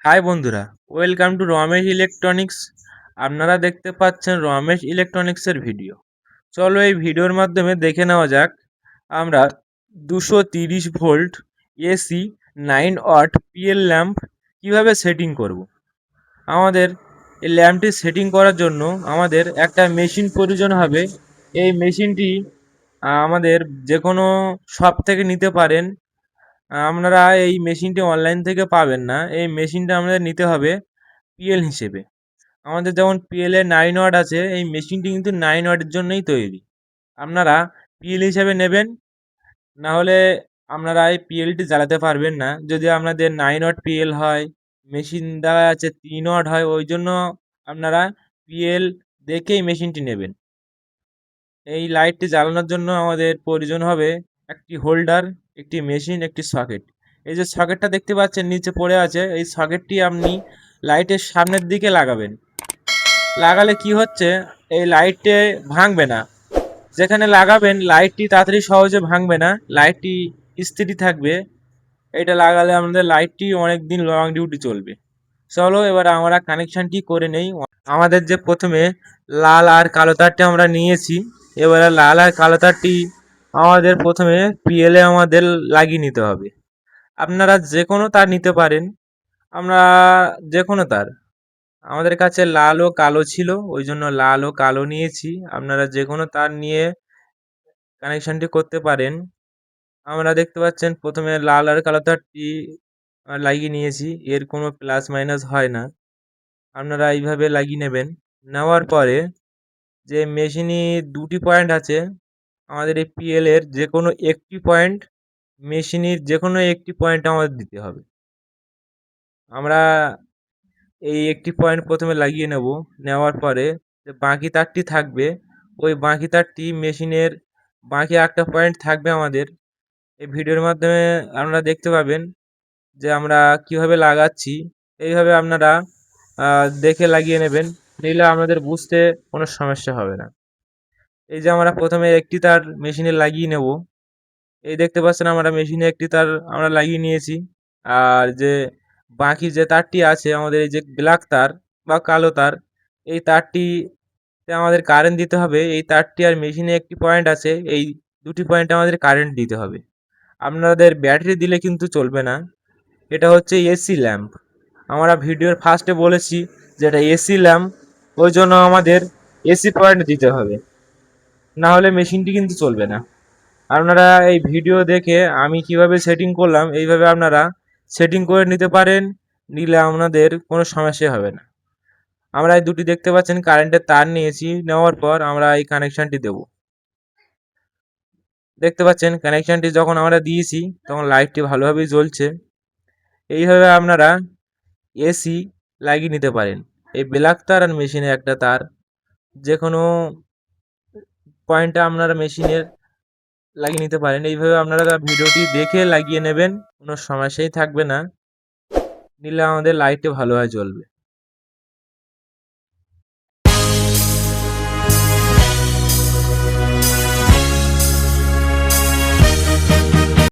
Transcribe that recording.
High বন্ধুরা, welcome to Ramesh electronics. আপনারা দেখতে পাচ্ছেন রমেশ ইলেকট্রনিক্সের ভিডিও। চলো এই ভিডিওর মাধ্যমে দেখে নেওয়া যাক আমরা 230 volt AC 9 watt PL lamp কীভাবে সেটিং করব। আমাদের এই ল্যাম্পটি সেটিং করার জন্য আমাদের একটা মেশিন প্রয়োজন হবে। এই মেশিনটি আমাদের যে কোনো শপ থেকে নিতে পারেন। আপনারা এই মেশিনটি অনলাইন থেকে পাবেন না। এই মেশিনটা আমাদের নিতে হবে পিএল হিসেবে। আমাদের যেমন পিএল এর 9 ওয়াট আছে, এই মেশিনটি কিন্তু 9 ওয়াটের জন্যই তৈরি। আপনারা পিএল হিসেবে নেবেন, না হলে আপনারা এই পিএলটি জ্বালাতে পারবেন না। যদি আপনাদের 9 ওয়াট পিএল হয়, মেশিন দেওয়া আছে 3 ওয়াট হয়, ওই জন্য আপনারা পিএল দেখেই মেশিনটি নেবেন। এই লাইটটি জ্বালানোর জন্য আমাদের প্রয়োজন হবে একটি হোল্ডার, একটি মেশিন, একটি সকেট। এই যে সকেটটা দেখতে পাচ্ছেন নিচে পড়ে আছে, এই সকেটটি আপনি লাইটের সামনের দিকে লাগাবেন। লাগালে কি হচ্ছে, এই লাইটে ভাঙবে না। যেখানে লাগাবেন লাইটটি তাড়াতাড়ি সহজে ভাঙবে না, লাইটটি স্থির থাকবে। এটা লাগালে আমাদের লাইটটি অনেক দিন লং ডিউটি চলবে। চলো এবার আমরা কানেকশানটি করে নেই। আমাদের যে প্রথমে লাল আর কালো তারটি আমরা নিয়েছি, এবারে লাল আর কালো তারটি আমাদের প্রথমে পিএলে আমাদের লাগিয়ে নিতে হবে। আপনারা যে কোনো তার নিতে পারেন, আমরা যে কোনো তার। আমাদের কাছে লাল ও কালো ছিল, ওই জন্য লাল ও কালো নিয়েছি। আপনারা যে কোনো তার নিয়ে কানেকশানটি করতে পারেন। আমরা দেখতে পাচ্ছেন প্রথমে লাল আর কালো তারটি লাগিয়ে নিয়েছি, এর কোনো প্লাস মাইনাস হয় না। আপনারা এইভাবে লাগিয়ে নেবেন। নেওয়ার পরে যে মেশিনে দুটি পয়েন্ট আছে, আমাদের এই পিএল এর যে কোনো একটি পয়েন্ট, মেশিনের যে কোনো একটি পয়েন্ট আমাদের দিতে হবে। আমরা এই একটি পয়েন্ট প্রথমে লাগিয়ে নেব। নেওয়ার পরে যে বাকি তারটি থাকবে, ওই বাকি তারটি মেশিনের বাকি একটা পয়েন্ট থাকবে আমাদের। এই ভিডিওর মাধ্যমে আপনারা দেখতে পাবেন যে আমরা কিভাবে লাগাচ্ছি। এইভাবে আপনারা দেখে লাগিয়ে নেবেন, নিলে আপনাদের বুঝতে কোনো সমস্যা হবে না। এই যে আমরা প্রথমে একটি তার মেশিনে লাগিয়ে নেব। এই দেখতে পাচ্ছেন আমরা মেশিনে একটি তার আমরা লাগিয়ে নিয়েছি। আর যে বাকি যে তারটি আছে আমাদের, এই যে ব্ল্যাক তার বা কালো তার, এই তারটিতে আমাদের কারেন্ট দিতে হবে। এই তারটি আর মেশিনে একটি পয়েন্ট আছে, এই দুটি পয়েন্টে আমাদের কারেন্ট দিতে হবে। আপনাদের ব্যাটারি দিলে কিন্তু চলবে না। এটা হচ্ছে এসি ল্যাম্প। আমরা ভিডিওর ফার্স্টে বলেছি যে এটা এসি ল্যাম্প, ওই জন্য আমাদের এসি পয়েন্ট দিতে হবে, না হলে মেশিনটি কিন্তু চলবে না। আপনারা এই ভিডিও দেখে আমি কিভাবে সেটিং করলাম, এইভাবে আপনারা সেটিং করে নিতে পারেন, নিলে আপনাদের কোনো সমস্যা হবে না। আমরা এই দুটি দেখতে পাচ্ছেন কারেন্টের তার নিয়েছি, নেওয়ার পর আমরা এই কানেকশানটি দেব। দেখতে পাচ্ছেন কানেকশানটি যখন আমরা দিয়েছি তখন লাইটটি ভালোভাবেই জ্বলছে। এইভাবে আপনারা এসি লাগিয়ে নিতে পারেন। এই ব্ল্যাক তার আর মেশিনে একটা তার, যে কোনো পয়েন্টে আপনারা মেশিনের লাগিয়ে নিতে পারেন। এইভাবে আপনারা ভিডিওটি দেখে লাগিয়ে নেবেন, কোনো সমস্যাই থাকবে না, নিলে আমাদের লাইটটি ভালোভাবে জ্বলবে।